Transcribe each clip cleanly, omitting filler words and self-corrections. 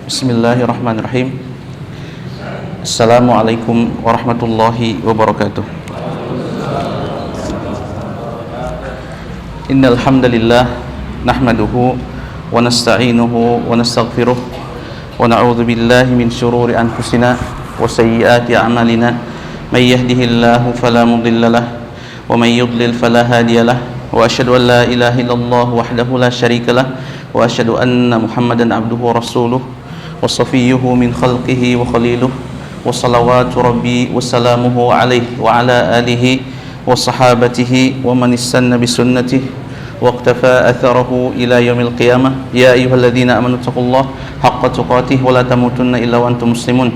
Bismillahirrahmanirrahim. Assalamualaikum warahmatullahi wabarakatuh. Innal hamdalillah nahmaduhu wa nasta'inuhu wa nastaghfiruh wa na'udzu billahi min shururi anfusina wa sayyiati a'malina. May yahdihillahu fala mudilla lahu wa may yudlil fala hadiyalah. Wa asyhadu an la ilaha illallah wahdahu la syarika lah wa asyhadu anna Muhammadan abduhu wa rasuluh wa safiyuhu min khalqihi wa khaliluh wa salawatu rabbi wa salamuhu alaihi wa ala alihi wa sahabatihi wa man istanna bi sunnatihi wa iqtafa atharahu ila yaumil qiyamah. Ya ayyuhalladzina amanu taqullaha haqqa tuqatih wa la tamutunna illa wa antum muslimun.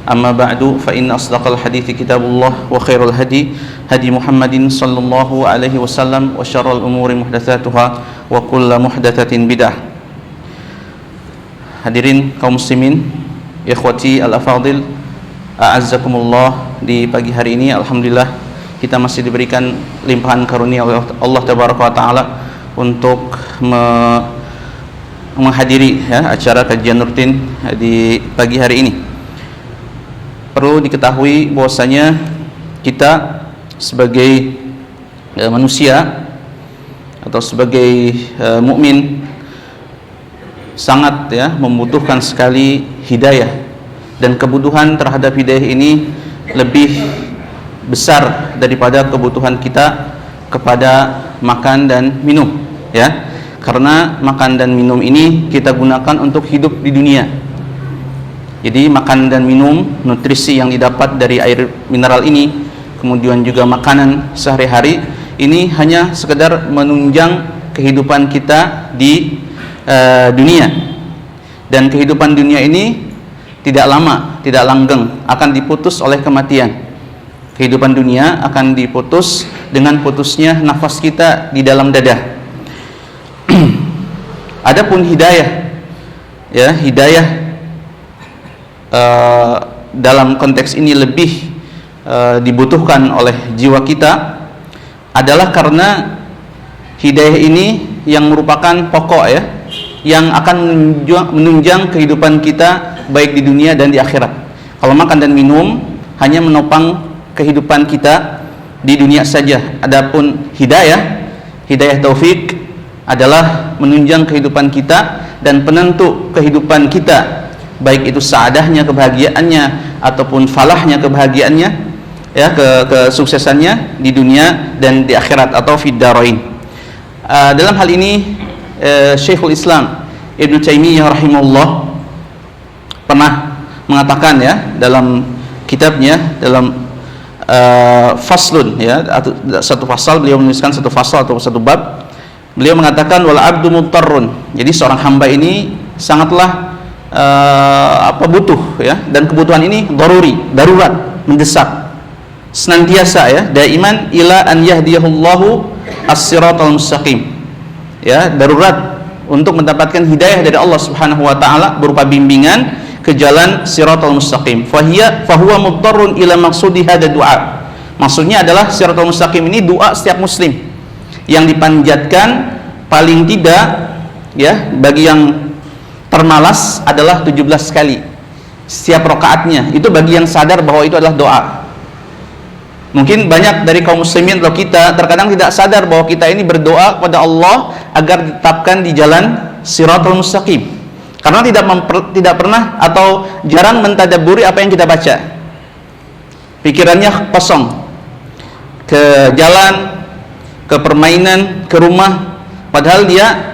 Amma ba'du, fa inna asdaqal hadithi kitabullah wa khairul hadi hadi Muhammadin sallallahu alaihi wasallam wa syarrul umuri muhdatsatuha wa kullu muhdatsatin bid'ah. Hadirin kaum muslimin, ikhwati al-afadil, a'azzakumullah. Di pagi hari ini alhamdulillah kita masih diberikan limpahan karunia oleh Allah tabaraka wa taala untuk menghadiri acara kajian rutin di pagi hari ini. Perlu diketahui bahwasanya kita sebagai manusia atau sebagai mukmin sangat membutuhkan sekali hidayah, dan kebutuhan terhadap hidayah ini lebih besar daripada kebutuhan kita kepada makan dan minum, karena makan dan minum ini kita gunakan untuk hidup di dunia. Jadi makan dan minum, nutrisi yang didapat dari air mineral ini, kemudian juga makanan sehari-hari ini hanya sekedar menunjang kehidupan kita di dunia, dan kehidupan dunia ini tidak lama, tidak langgeng, akan diputus oleh kematian. Kehidupan dunia akan diputus dengan putusnya nafas kita di dalam dada. Adapun hidayah, hidayah dalam konteks ini lebih dibutuhkan oleh jiwa kita adalah karena hidayah ini yang merupakan pokok yang akan menunjang kehidupan kita baik di dunia dan di akhirat. Kalau makan dan minum hanya menopang kehidupan kita di dunia saja. Adapun hidayah taufik adalah menunjang kehidupan kita dan penentu kehidupan kita, baik itu saadahnya, kebahagiaannya, ataupun falahnya, kebahagiaannya, kesuksesannya di dunia dan di akhirat atau fid darain. Dalam hal ini Syekhul Islam Ibnu Taimiyah rahimahullah pernah mengatakan dalam kitabnya, dalam faslun atau satu pasal, beliau menuliskan satu pasal atau satu bab. Beliau mengatakan wal abdu muttarrun. Jadi seorang hamba ini sangatlah butuh, dan kebutuhan ini darurat, mendesak, senantiasa daiman ila an yahdiyahullahu as-siratal mustaqim. Darurat untuk mendapatkan hidayah dari Allah Subhanahu wa taala berupa bimbingan ke jalan siratal mustaqim. Fahuwa muttarrun ila maqsudi hadha du'a. Maksudnya adalah siratal mustaqim ini doa setiap muslim yang dipanjatkan paling tidak bagi yang termalas adalah 17 kali setiap rakaatnya. Itu bagi yang sadar bahwa itu adalah doa. Mungkin banyak dari kaum muslimin atau kita terkadang tidak sadar bahwa kita ini berdoa kepada Allah agar ditetapkan di jalan siratal mustaqim, karena tidak pernah atau jarang mentadabburi apa yang kita baca. Pikirannya kosong, ke jalan, ke permainan, ke rumah, padahal dia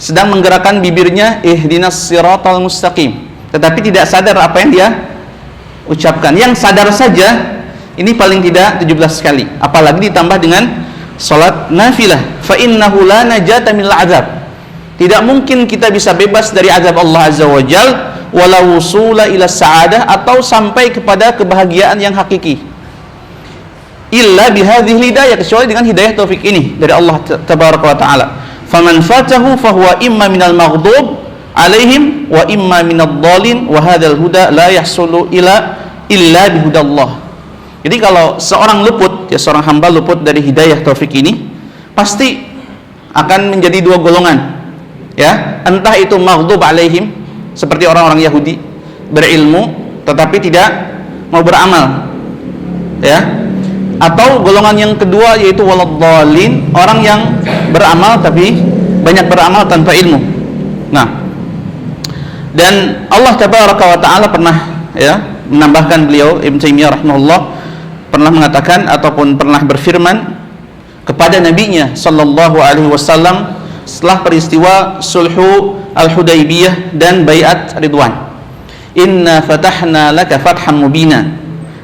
sedang menggerakkan bibirnya ihdinas siratal mustaqim, tetapi tidak sadar apa yang dia ucapkan. Yang sadar saja ini paling tidak 17 kali, apalagi ditambah dengan salat nafilah. Fa innahu la najata minal azab. Tidak mungkin kita bisa bebas dari azab Allah azza wa jal wala wusula ila sa'adah, atau sampai kepada kebahagiaan yang hakiki, illa bihadhihi hidayah, kecuali dengan hidayah taufik ini dari Allah tabaraka wa taala. Faman fatahu fahuwa imma minal maghdub alaihim wa imma minad dhalin wa hadzal huda la yahsulu illa bihudallah. Jadi kalau seorang seorang hamba luput dari hidayah taufik ini, pasti akan menjadi dua golongan, entah itu maghdub alaihim, seperti orang-orang Yahudi, berilmu tetapi tidak mau beramal, ya. Atau golongan yang kedua yaitu waladhdallin, orang yang beramal tapi banyak beramal tanpa ilmu. Nah, dan Allah Tabaraka wa Ta'ala pernah, ya, menambahkan, beliau Ibnu Taimiyah rahimahullah pernah mengatakan ataupun pernah berfirman kepada nabinya sallallahu alaihi wasallam setelah peristiwa sulhu al-Hudaybiyah dan bai'at Ridwan, inna fatahna laka fathan mubina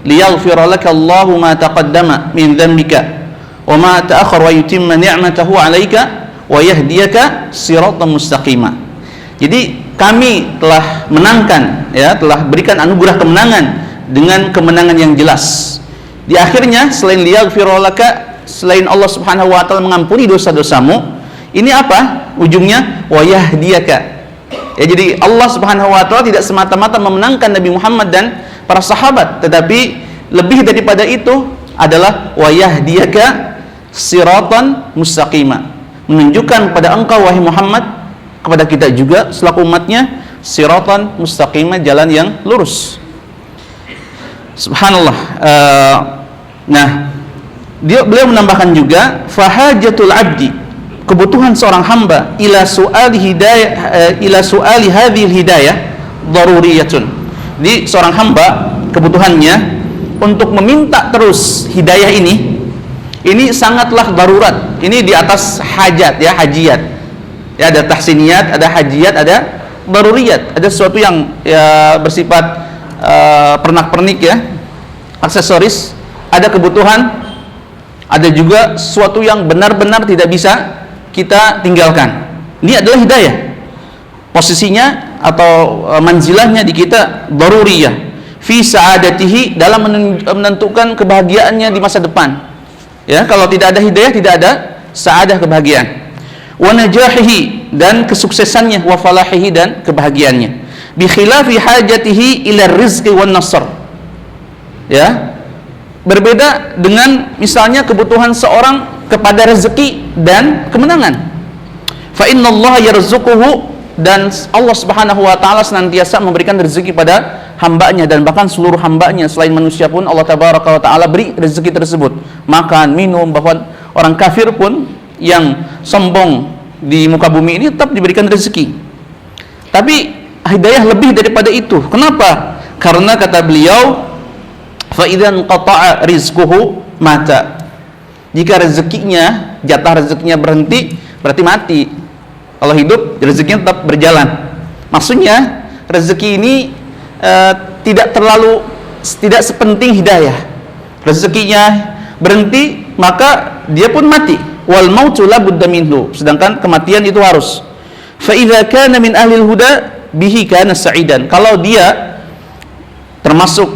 liyaghfira laka Allahu ma taqaddama min dhanbika wa ma ta'akhkhara wa yutimma ni'matahu 'alaika wa yahdiyaka siratan mustaqima. Jadi kami telah menangkan, ya, telah berikan anugerah kemenangan dengan kemenangan yang jelas. Di akhirnya selain liyaghfira laka, selain Allah Subhanahu wa taala mengampuni dosa-dosamu, ini apa ujungnya? Wa yahdiyaka. Ya, jadi Allah Subhanahu wa taala tidak semata-mata memenangkan Nabi Muhammad dan para sahabat, tetapi lebih daripada itu adalah wa yahdiyaka siratan mustaqima, menunjukkan kepada engkau wahai Muhammad, kepada kita juga selaku umatnya, siratan mustaqima, jalan yang lurus. Subhanallah. Nah, beliau menambahkan juga fahajatul abdi, kebutuhan seorang hamba ila su'ali hidayah, ila su'ali hadhil hidayah daruriyatun. Jadi seorang hamba kebutuhannya untuk meminta terus hidayah ini sangatlah darurat. Ini di atas hajat, ya, hajiat. Ya, ada tahsiniyat, ada hajiat, ada daruriyat. Ada sesuatu yang, ya, bersifat pernak-pernik, ya, aksesoris. Ada kebutuhan, ada juga sesuatu yang benar-benar tidak bisa kita tinggalkan. Ini adalah hidayah. Posisinya atau manzilahnya di kita daruriyah fi sa'adatihi, dalam menentukan kebahagiaannya di masa depan. Ya, kalau tidak ada hidayah tidak ada sa'adah, kebahagiaan. Wa najahihi, dan kesuksesannya, wa falahihi, dan kebahagiaannya. Bi khilafi hajatihi ila rizqi wan nasr. Ya. Berbeda dengan misalnya kebutuhan seorang kepada rezeki dan kemenangan. Fa innallaha yarzuquhu, dan Allah Subhanahu wa taala senantiasa memberikan rezeki pada hambanya, dan bahkan seluruh hambanya selain manusia pun Allah Tabaraka wa taala beri rezeki tersebut, makan, minum. Bahkan orang kafir pun yang sombong di muka bumi ini tetap diberikan rezeki. Tapi hidayah lebih daripada itu. Kenapa? Karena kata beliau, fa idzan qata'a rizquhu mata. Jika rezekinya, jatah rezekinya berhenti, berarti mati. Kalau hidup, rezekinya tetap berjalan. Maksudnya rezeki ini tidak sepenting hidayah. Rezekinya berhenti, maka dia pun mati. Wal mautu la budda minhu, sedangkan kematian itu harus. Fa idza kana min ahlil huda bihi kana sa'idan. Kalau dia termasuk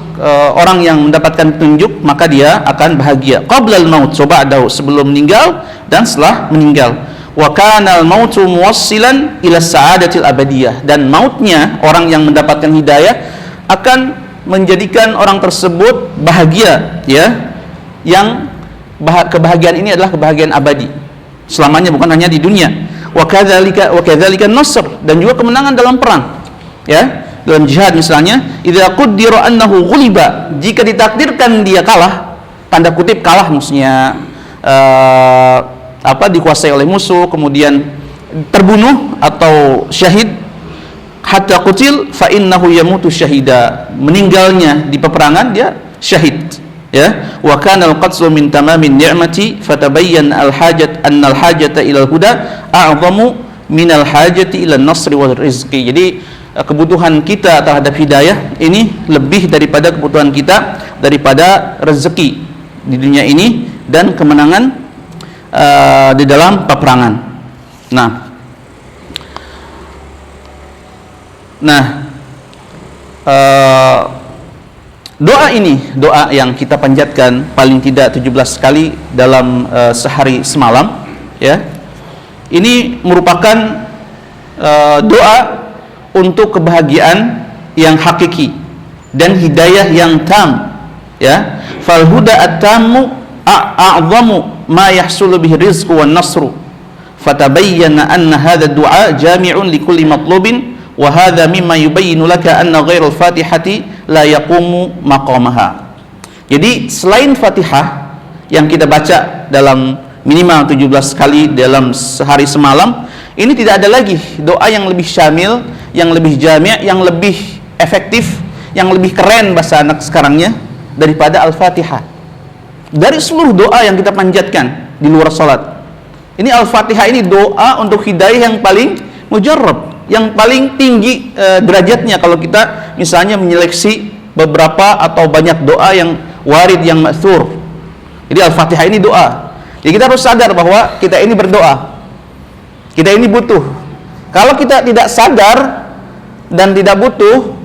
orang yang mendapatkan petunjuk, maka dia akan bahagia. Qablal maut, coba ada sebelum meninggal dan setelah meninggal. Wa kana al-mautu muwassilan ila sa'adatil abadiyah, dan mautnya orang yang mendapatkan hidayah akan menjadikan orang tersebut bahagia, ya, yang kebahagiaan ini adalah kebahagiaan abadi selamanya, bukan hanya di dunia. Wa kadzalika an-nasr, dan juga kemenangan dalam perang, ya, dalam jihad misalnya. Idza qaddira annahu ghuliba, jika ditakdirkan dia kalah, tanda kutip kalah maksudnya dikuasai oleh musuh, kemudian terbunuh atau syahid, hatta qutil fa innahu yamutu syahida, meninggalnya di peperangan dia syahid, ya. Wa kana al-qatlu min tamamin ni'mati fatabayyana al-hajat anna al-hajata ila al-huda a'zamu min al-hajati ila an-nasri wal rizqi. Jadi kebutuhan kita terhadap hidayah ini lebih daripada kebutuhan kita daripada rezeki di dunia ini dan kemenangan di dalam peperangan. Doa ini, doa yang kita panjatkan paling tidak 17 kali dalam sehari semalam, ya. Ini merupakan doa untuk kebahagiaan yang hakiki dan hidayah yang tam, ya. Fal huda at-tammu a'zamu ma yahsulu bihi rizqu wan nasru fatabayyana anna hadha du'a jami'un likulli matlubin wa hadza mimma yubayyinu laka anna ghairal Fatihati la yaqumu maqamaha. Jadi selain Fatihah yang kita baca dalam minimal 17 kali dalam sehari semalam, ini tidak ada lagi doa yang lebih syamil, yang lebih jami', yang lebih efektif, yang lebih keren bahasa anak sekarangnya daripada Al-Fatihah. Dari seluruh doa yang kita panjatkan di luar salat, ini Al-Fatihah ini doa untuk hidayah yang paling mujarrab, yang paling tinggi derajatnya kalau kita misalnya menyeleksi beberapa atau banyak doa yang warid, yang ma'thur. Jadi Al-Fatihah ini doa. Jadi kita harus sadar bahwa kita ini berdoa, kita ini butuh. Kalau kita tidak sadar dan tidak butuh,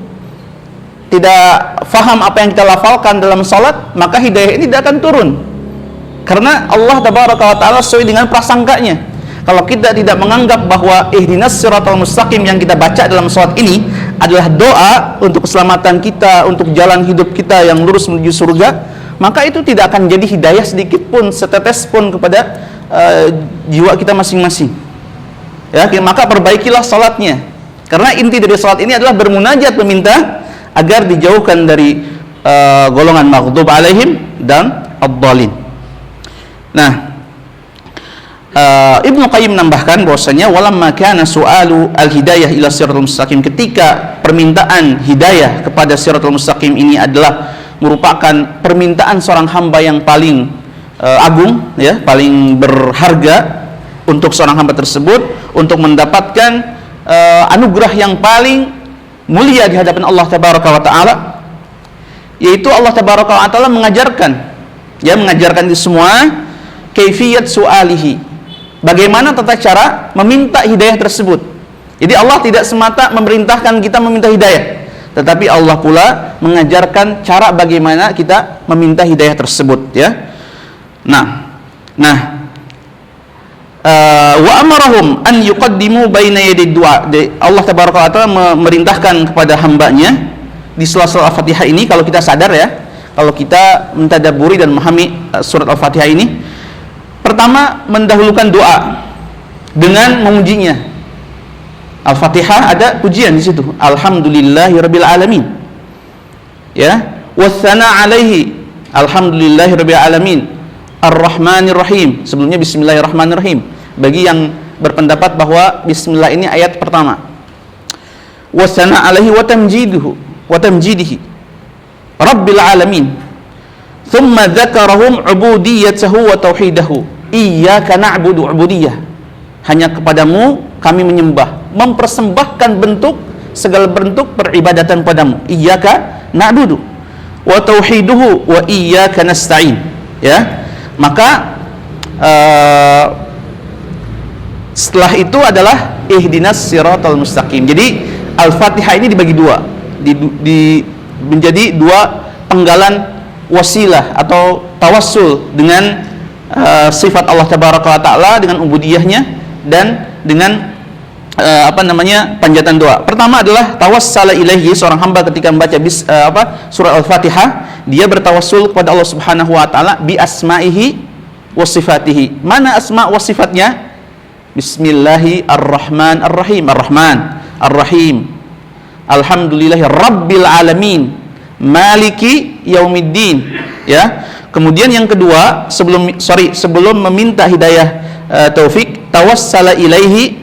tidak faham apa yang kita lafalkan dalam salat, maka hidayah ini tidak akan turun. Karena Allah tabaraka wa ta'ala sesuai dengan prasangkanya. Kalau kita tidak menganggap bahwa ihdinas siratal mustaqim yang kita baca dalam salat ini adalah doa untuk keselamatan kita, untuk jalan hidup kita yang lurus menuju surga, maka itu tidak akan jadi hidayah sedikit pun, setetes pun kepada jiwa kita masing-masing. Ya, maka perbaikilah salatnya. Karena inti dari salat ini adalah bermunajat, meminta agar dijauhkan dari golongan maghdub alaihim dan ad-dhalin. Nah, Ibnu Qayyim menambahkan bahwasanya walamma kana su'alu al-hidayah ila siratal mustaqim, ketika permintaan hidayah kepada siratal mustaqim ini adalah merupakan permintaan seorang hamba yang paling agung, ya, paling berharga untuk seorang hamba tersebut untuk mendapatkan anugerah yang paling mulia di hadapan Allah tabaraka wa taala, yaitu Allah tabaraka wa taala mengajarkan itu semua kaifiyat su'alihi, bagaimana tata cara meminta hidayah tersebut. Jadi Allah tidak semata memerintahkan kita meminta hidayah, tetapi Allah pula mengajarkan cara bagaimana kita meminta hidayah tersebut, ya. Wa amarahum an yuqaddimu baina yadid du'a. Allah tabaraka wa taala memerintahkan kepada hambanya di sela-sela Al-Fatihah ini, kalau kita sadar, ya, kalau kita mentadabburi dan memahami surat Al-Fatihah ini, pertama mendahulukan doa dengan memujinya. Al-Fatihah ada pujian di situ, alhamdulillahirabbil alamin, ya, wassana alaihi, alhamdulillahirabbil alamin, ar-rahmanir rahim, sebelumnya bismillahirrahmanirrahim, bagi yang berpendapat bahwa bismillah ini ayat pertama. Wassana alaihi wa tamjidihi rabbil alamin, thumma dzakarahum ubudiyatahu wa tauhidahu, iyyaka na'budu, ubudiyah, hanya kepadamu kami menyembah, mempersembahkan segala bentuk peribadatan padamu, iyyaka na'budu, wa tauhiduhu wa iyyaka nasta'in, ya. Maka setelah itu adalah ihdinas siratal mustaqim. Jadi Al-Fatihah ini dibagi dua, menjadi dua penggalan wasilah atau tawassul dengan sifat Allah tabaraka wa taala, dengan ubudiyahnya, dan dengan panjatan doa. Pertama adalah tawassala ilaihi, seorang hamba ketika membaca surah Al-Fatihah, dia bertawassul kepada Allah Subhanahu wa taala bi asma'ihi wa sifatihi. Mana asma wa sifatnya? Bismillahirrahmanirrahim, Ar-Rahman, Ar-Rahim, alhamdulillahi rabbil alamin, maliki yaumiddin, ya. Kemudian yang kedua, sebelum meminta hidayah taufik, tawassala ilaihi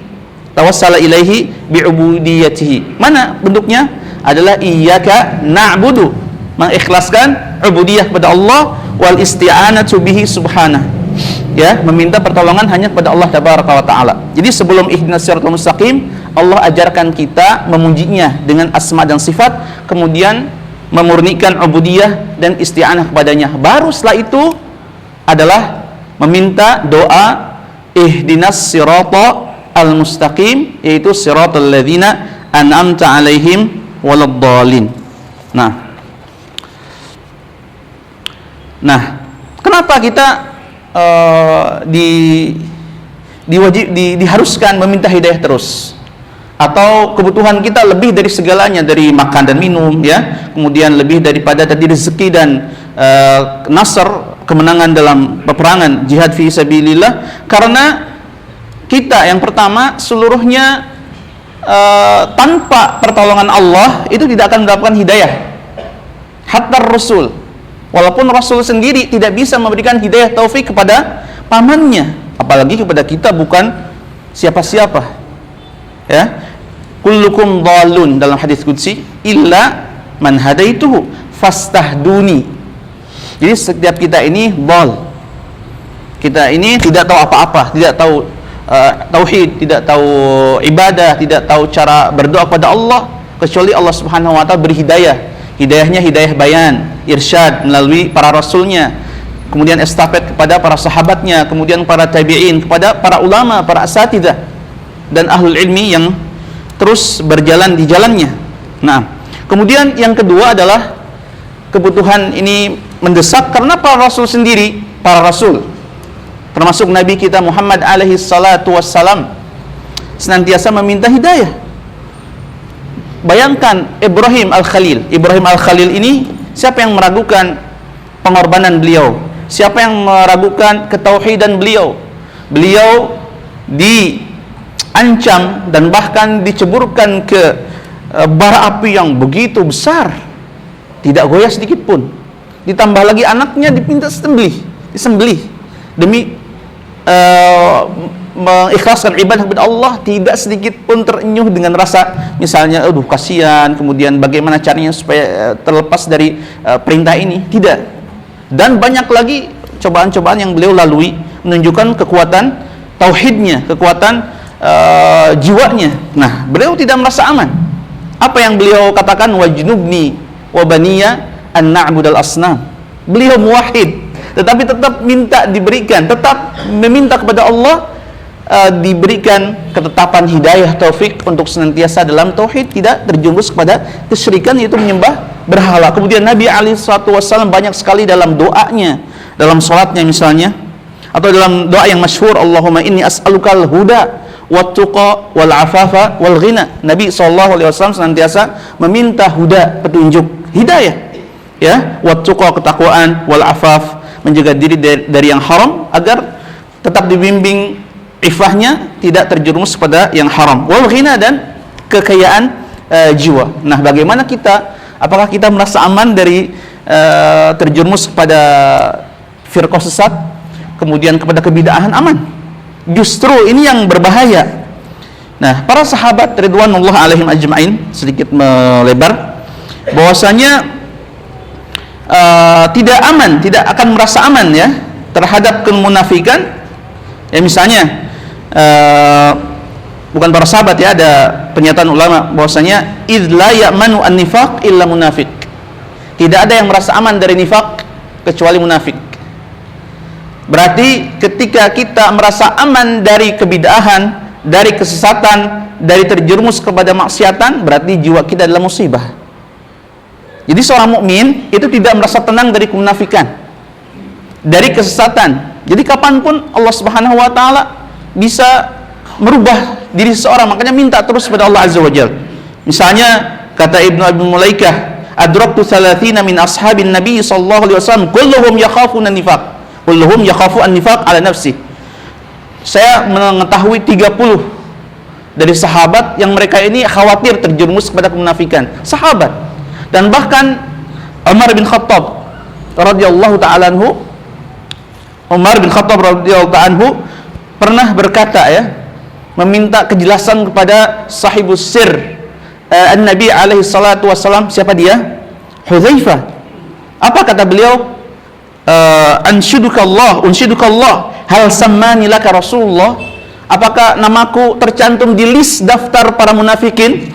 bi'ubudiyatihi. Mana bentuknya? Adalah iyyaka na'budu, mengikhlaskan ubudiyah kepada Allah, wal isti'anatu bihi subhanahu, ya, meminta pertolongan hanya kepada Allah tabaraka wa taala. Jadi sebelum ihdinas siratal mustaqim, Allah ajarkan kita memujinya dengan asma dan sifat, kemudian memurnikan ubudiyah dan isti'anah kepadanya. Baru setelah itu adalah meminta doa ihdinas siratal al-mustaqim, yaitu siratal ladzina an'amta alaihim waladdallin. Nah, kenapa kita diharuskan meminta hidayah terus? Atau kebutuhan kita lebih dari segalanya, dari makan dan minum, ya, kemudian lebih daripada tadi rezeki dan nasr, kemenangan dalam peperangan jihad fi sabilillah, karena kita yang pertama seluruhnya tanpa pertolongan Allah itu tidak akan mendapatkan hidayah. Hatta Rasul, walaupun Rasul sendiri tidak bisa memberikan hidayah taufik kepada pamannya, apalagi kepada kita bukan siapa-siapa. Ya, kullukum dhalun dalam hadis qudsi illa man hadaituhu fastahduni. Jadi setiap kita ini dhal. Kita ini tidak tahu apa-apa, tidak tahu tauhid, tidak tahu ibadah, tidak tahu cara berdoa kepada Allah kecuali Allah Subhanahu wa taala beri hidayah. Hidayahnya hidayah bayan, irsyad melalui para rasulnya, kemudian estafet kepada para sahabatnya, kemudian para tabi'in, kepada para ulama, para asatidzah dan ahlul ilmi yang terus berjalan di jalannya. Nah, kemudian yang kedua adalah kebutuhan ini mendesak karena para rasul sendiri, para rasul termasuk Nabi kita Muhammad alaihi salatu wassalam senantiasa meminta hidayah. Bayangkan Ibrahim Al-Khalil ini, siapa yang meragukan pengorbanan beliau? Siapa yang meragukan ketauhidan beliau? Beliau diancam dan bahkan diceburkan ke bara api yang begitu besar, tidak goyah sedikit pun. Ditambah lagi anaknya dipinta disembelih demi mengikhlaskan ibadah kepada Allah, tidak sedikit pun terenyuh dengan rasa misalnya aduh kasihan, kemudian bagaimana caranya supaya terlepas dari perintah ini, tidak. Dan banyak lagi cobaan-cobaan yang beliau lalui menunjukkan kekuatan tauhidnya, kekuatan jiwanya. Nah, beliau tidak merasa aman. Apa yang beliau katakan, wajnubni wa baniya an na'budal asnam. Beliau muwahhid, tetapi tetap minta diberikan, tetap meminta kepada Allah diberikan ketetapan hidayah taufik untuk senantiasa dalam tauhid, tidak terjerumus kepada kesyirikan yaitu menyembah berhala. Kemudian Nabi alaihi salatu wasallam banyak sekali dalam doanya, dalam salatnya misalnya, atau dalam doa yang masyhur, Allahumma inni as'alukal huda wat-tuqa wal afafa wal ghina. Nabi sallallahu alaihi wasallam senantiasa meminta huda, petunjuk, hidayah, ya, wat-tuqa ketakwaan, wal afaf menjaga diri dari yang haram agar tetap dibimbing ifahnya, tidak terjerumus pada yang haram, wal ghina dan kekayaan jiwa. Nah, bagaimana kita, apakah kita merasa aman dari terjerumus kepada firqah sesat, kemudian kepada kebid'ahan? Aman. Justru ini yang berbahaya. Nah, para sahabat ridwanullah alaihim ajma'in, sedikit melebar, bahwasanya tidak aman, tidak akan merasa aman ya terhadap kemunafikan. Ya misalnya bukan para sahabat ya, ada pernyataan ulama bahwasanya idz la ya'manu an-nifaq illa munafiq. Tidak ada yang merasa aman dari nifak kecuali munafik. Berarti ketika kita merasa aman dari kebid'ahan, dari kesesatan, dari terjerumus kepada maksiatan, berarti jiwa kita adalah musibah. Jadi seorang mukmin itu tidak merasa tenang dari kemunafikan, dari kesesatan. Jadi kapanpun Allah Subhanahu wa taala bisa merubah diri seseorang, makanya minta terus kepada Allah Azza wa Jalla. Misalnya kata Ibnu Abi Mulaikah, adraktu 30 min ashabin Nabi sallallahu alaihi wasallam kulluhum yakhafuna an-nifaq. Kulluhum yakhafu an-nifaq ala nafsi. Saya mengetahui 30 dari sahabat yang mereka ini khawatir terjerumus kepada kemunafikan. Sahabat. Dan bahkan Umar bin Khattab radhiyallahu ta'ala anhu, pernah berkata ya, meminta kejelasan kepada sahibus sir An-Nabi alaihi salatu wassalam. Siapa dia? Hudzaifah. Apa kata beliau? Unshidukallah, hal sammani laka Rasulullah. Apakah namaku tercantum di list daftar para munafikin?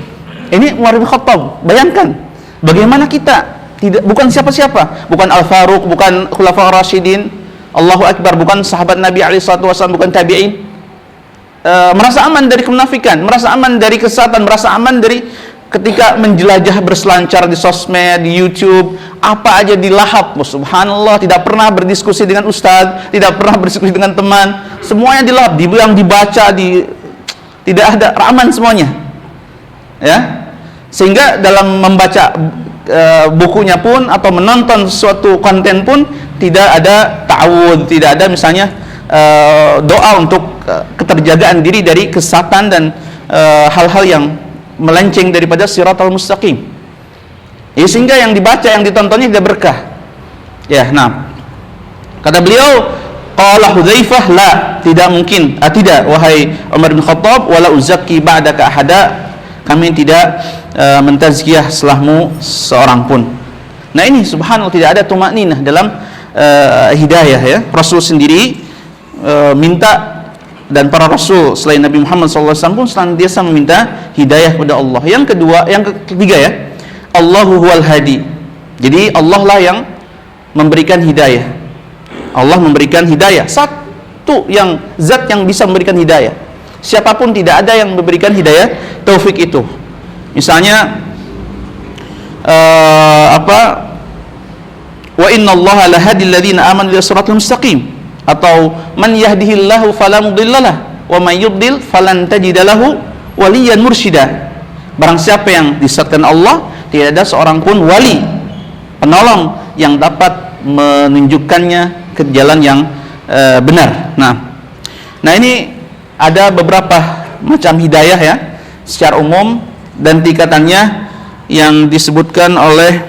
Ini Umar bin Khattab. Bayangkan bagaimana kita, tidak, bukan siapa-siapa, bukan Al-Faruq, bukan Khulafaur Rasyidin, Allahu Akbar, bukan sahabat Nabi SAW, bukan tabi'in, merasa aman dari kemunafikan, merasa aman dari kesesatan, merasa aman dari ketika menjelajah berselancar di sosmed, di YouTube, apa aja dilahap. Subhanallah, tidak pernah berdiskusi dengan ustadz, tidak pernah berdiskusi dengan teman, semuanya dilahap, dibilang, dibaca, tidak ada, aman semuanya ya. Sehingga dalam membaca bukunya pun atau menonton suatu konten pun tidak ada ta'awud, tidak ada misalnya doa untuk keterjagaan diri dari kesesatan dan hal-hal yang melenceng daripada siratal mustaqim. Ya, sehingga yang dibaca, yang ditontonnya tidak berkah. Ya, nah, kata beliau, qala Hudzaifah, la, tidak mungkin, tidak, wahai Umar bin Khattab, wala uzakki ba'daka ahada, kami tidak mentazkiyah setelahmu seorang pun. Nah, ini subhanallah, tidak ada tumakninah dalam hidayah, ya. Rasul sendiri minta, dan para rasul selain Nabi Muhammad SAW pun senantiasa meminta hidayah kepada Allah. Yang kedua, yang ketiga, ya, Allahu huwal hadi. Jadi Allah lah yang memberikan hidayah. Allah memberikan hidayah. Satu yang zat yang bisa memberikan hidayah. Siapapun tidak ada yang memberikan hidayah taufik itu. Misalnya wa innallaha lahadil ladzina amanu ila siratal mustaqim, atau man yahdihillahu fala mudhillalah wa may yudlil falan tajida lahu waliyan mursyida. Barang siapa yang disesatkan Allah, tidak ada seorang pun wali, penolong yang dapat menunjukkannya ke jalan yang benar. Nah, ini ada beberapa macam hidayah, ya, secara umum, dan tingkatannya yang disebutkan oleh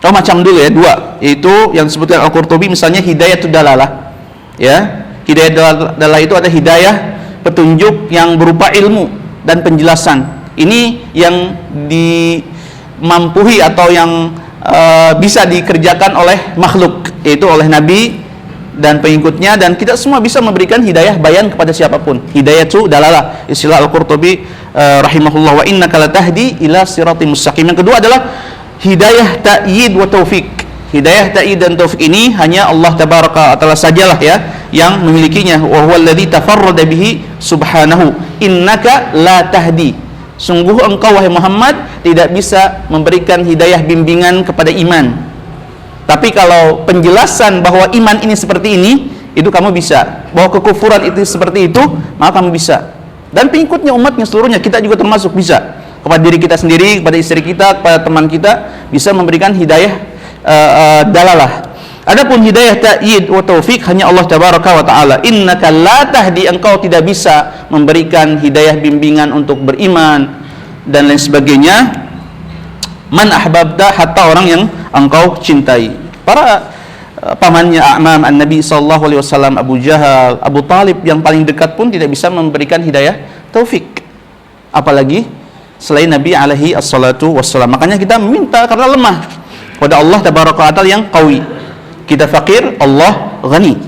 macam dulu, ya, dua, yaitu yang disebutkan Al-Qurtubi, misalnya hidayatul dalalah, ya. Hidayah dalalah itu ada hidayah petunjuk yang berupa ilmu dan penjelasan. Ini yang dimampuhi atau yang bisa dikerjakan oleh makhluk, yaitu oleh Nabi dan pengikutnya, dan kita semua bisa memberikan hidayah bayan kepada siapapun. Hidayatu dalalah, istilah Al-Qurtubi rahimahullah, wa innaka latahdi ila siratim mustaqim. Yang kedua adalah hidayah ta'yid wa taufik. Hidayah ta'yid dan taufik ini hanya Allah tabaraka wa taala sajalah, ya, yang memilikinya. Wa huwal ladzi tafarrada bihi subhanahu innaka la tahdi. Sungguh engkau wahai Muhammad tidak bisa memberikan hidayah bimbingan kepada iman. Tapi kalau penjelasan bahwa iman ini seperti ini, itu kamu bisa. Bahwa kekufuran itu seperti itu, maka kamu bisa. Dan pengikutnya, umatnya seluruhnya, kita juga termasuk bisa. Kepada diri kita sendiri, kepada istri kita, kepada teman kita, bisa memberikan hidayah dalalah. Adapun hidayah ta'yid wa taufik hanya Allah tabaraka wa ta'ala. Innaka la tahdi, engkau tidak bisa memberikan hidayah bimbingan untuk beriman dan lain sebagainya. Man ahbabta, hatta orang yang engkau cintai. Para pamannya A'mam an-Nabi sallallahu alaihi wasallam, Abu Jahal, Abu Talib yang paling dekat pun tidak bisa memberikan hidayah taufik, apalagi selain Nabi alaihi assalatu wassalam. Makanya kita minta karena lemah kepada Allah tabaraka wa ta'ala yang qawi. Kita fakir, Allah ghani.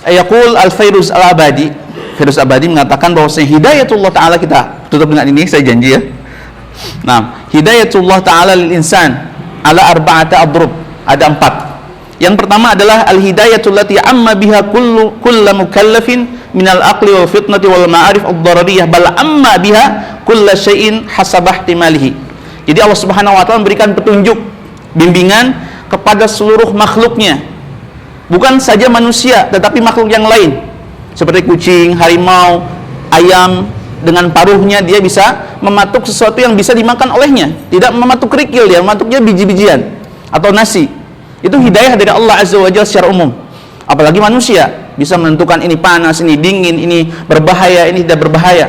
Yaqul Al-Fairuz Al-Abadi, Fairuz Abadi mengatakan bahwasanya hidayatullah ta'ala, kita tutup dengan ini, saya janji, ya. Nah, hidayatullah ta'ala lil insan ala arba'ata adrub, ada 4. Yang pertama adalah al-hidayatul lati amma biha kullu mukallafin minal aqli wal fitnati wal ma'arif ad-darariyah, bal amma biha kullu syai'in hasabah ihtimalihi. Jadi Allah Subhanahu wa taala memberikan petunjuk, bimbingan kepada seluruh makhluknya, bukan saja manusia tetapi makhluk yang lain seperti kucing, harimau, ayam. Dengan paruhnya dia bisa mematuk sesuatu yang bisa dimakan olehnya, tidak mematuk kerikil, dia mematuknya biji-bijian atau nasi. Itu hidayah dari Allah Azza wa Jalla secara umum. Apalagi manusia bisa menentukan ini panas, ini dingin, ini berbahaya, ini tidak berbahaya.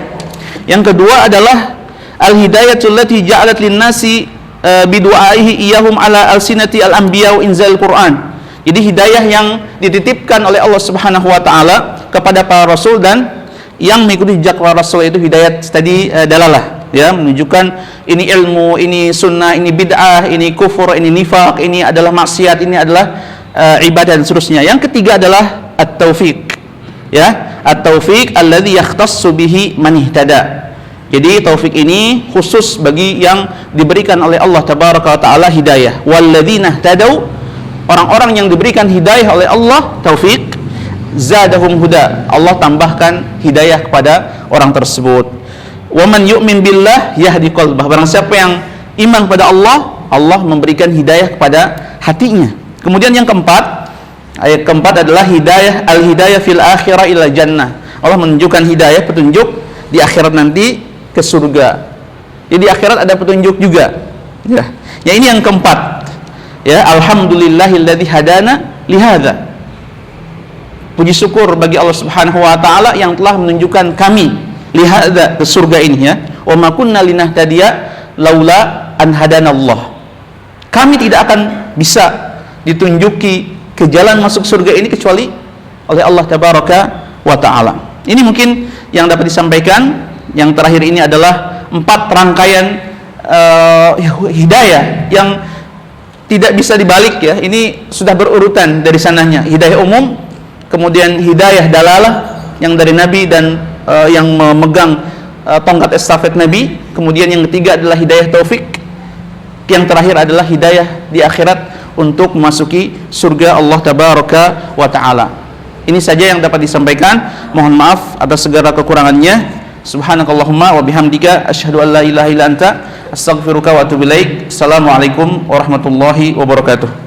Yang kedua adalah al-hidayatul lati ja'alat lin-nasi bidu'aihi iyahum ala alsinati al-anbiya wa inzal Qur'an. Jadi hidayah yang dititipkan oleh Allah Subhanahu wa taala kepada para rasul dan yang mengikuti jejak para rasul, itu hidayat tadi dalalah, ya, menunjukkan ini ilmu, ini sunnah, ini bid'ah, ini kufur, ini nifaq, ini adalah maksiat, ini adalah ibadah dan seterusnya. Yang ketiga adalah at-taufiq, ya, at-taufiq alladzi yakhtassu bihi man ihtada. Jadi taufik ini khusus bagi yang diberikan oleh Allah tabaraka wa taala hidayah. Walladzina ihtadau, orang-orang yang diberikan hidayah oleh Allah, taufik, zadahum huda, Allah tambahkan hidayah kepada orang tersebut. Wa man yu'min billah yahdi qalbah, barang siapa yang iman kepada Allah, Allah memberikan hidayah kepada hatinya. Kemudian yang keempat, ayat keempat adalah hidayah, al-hidayah fil akhirah ila jannah. Allah menunjukkan hidayah, petunjuk di akhirat nanti ke surga. Jadi di akhirat ada petunjuk juga, ya. Ya, ini yang keempat, ya, alhamdulillahilladzi hadana lihadza. puji syukur bagi Allah Subhanahu wa taala yang telah menunjukkan kami lihada ke surga ini ya. Wa ma kunna linahtadiya laula an hadanallah. Kami tidak akan bisa ditunjuki ke jalan masuk surga ini kecuali oleh Allah tabaraka wa taala. Ini mungkin yang dapat disampaikan. Yang terakhir ini adalah 4 rangkaian hidayah yang tidak bisa dibalik ya. Ini sudah berurutan dari sananya. Hidayah umum, kemudian hidayah dalalah yang dari Nabi dan yang memegang tongkat estafet Nabi. Kemudian yang ketiga adalah hidayah taufik. Yang terakhir adalah hidayah di akhirat untuk memasuki surga Allah tabaraka wa taala. Ini saja yang dapat disampaikan. Mohon maaf atas segala kekurangannya. Subhanakallahumma wa bihamdika asyhadu an la ilaha illa anta astaghfiruka wa atubu ilaik. Assalamualaikum warahmatullahi wabarakatuh.